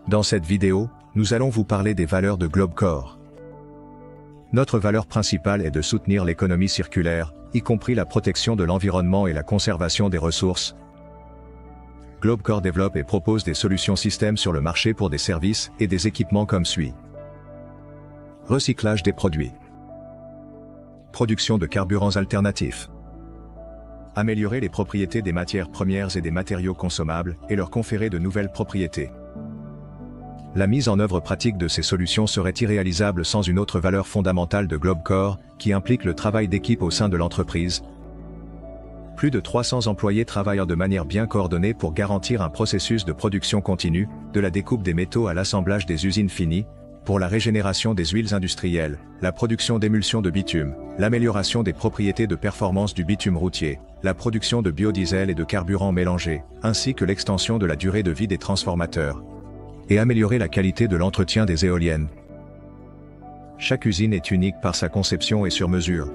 Dans cette vidéo, nous allons vous parler des valeurs de GlobeCore. Notre valeur principale est de soutenir l'économie circulaire, y compris la protection de l'environnement et la conservation des ressources. GlobeCore développe et propose des solutions systèmes sur le marché pour des services et des équipements comme suit. Recyclage des produits. Production de carburants alternatifs. Améliorer les propriétés des matières premières et des matériaux consommables et leur conférer de nouvelles propriétés. La mise en œuvre pratique de ces solutions serait irréalisable sans une autre valeur fondamentale de GlobeCore, qui implique le travail d'équipe au sein de l'entreprise. Plus de 300 employés travaillent de manière bien coordonnée pour garantir un processus de production continue, de la découpe des métaux à l'assemblage des usines finies, pour la régénération des huiles industrielles, la production d'émulsions de bitume, l'amélioration des propriétés de performance du bitume routier, la production de biodiesel et de carburants mélangés, ainsi que l'extension de la durée de vie des transformateurs, et améliorer la qualité de l'entretien des éoliennes. Chaque usine est unique par sa conception et sur mesure.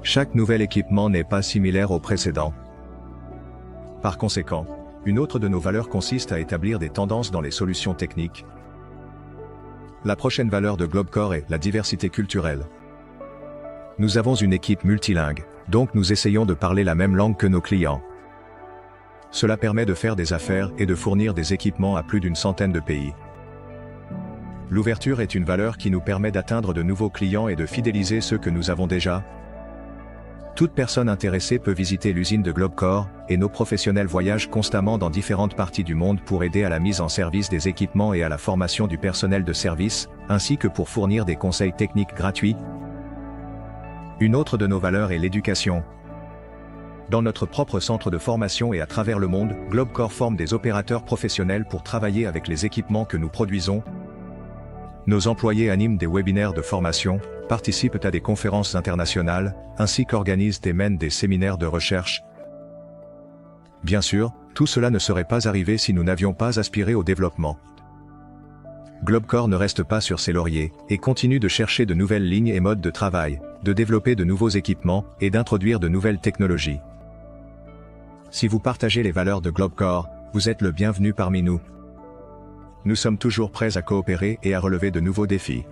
Chaque nouvel équipement n'est pas similaire au précédent. Par conséquent, une autre de nos valeurs consiste à établir des tendances dans les solutions techniques. La prochaine valeur de GlobeCore est la diversité culturelle. Nous avons une équipe multilingue, donc nous essayons de parler la même langue que nos clients. Cela permet de faire des affaires et de fournir des équipements à plus d'une centaine de pays. L'ouverture est une valeur qui nous permet d'atteindre de nouveaux clients et de fidéliser ceux que nous avons déjà. Toute personne intéressée peut visiter l'usine de GlobeCore, et nos professionnels voyagent constamment dans différentes parties du monde pour aider à la mise en service des équipements et à la formation du personnel de service, ainsi que pour fournir des conseils techniques gratuits. Une autre de nos valeurs est l'éducation. Dans notre propre centre de formation et à travers le monde, GlobeCore forme des opérateurs professionnels pour travailler avec les équipements que nous produisons. Nos employés animent des webinaires de formation, participent à des conférences internationales, ainsi qu'organisent et mènent des séminaires de recherche. Bien sûr, tout cela ne serait pas arrivé si nous n'avions pas aspiré au développement. GlobeCore ne reste pas sur ses lauriers, et continue de chercher de nouvelles lignes et modes de travail, de développer de nouveaux équipements, et d'introduire de nouvelles technologies. Si vous partagez les valeurs de GlobeCore, vous êtes le bienvenu parmi nous. Nous sommes toujours prêts à coopérer et à relever de nouveaux défis.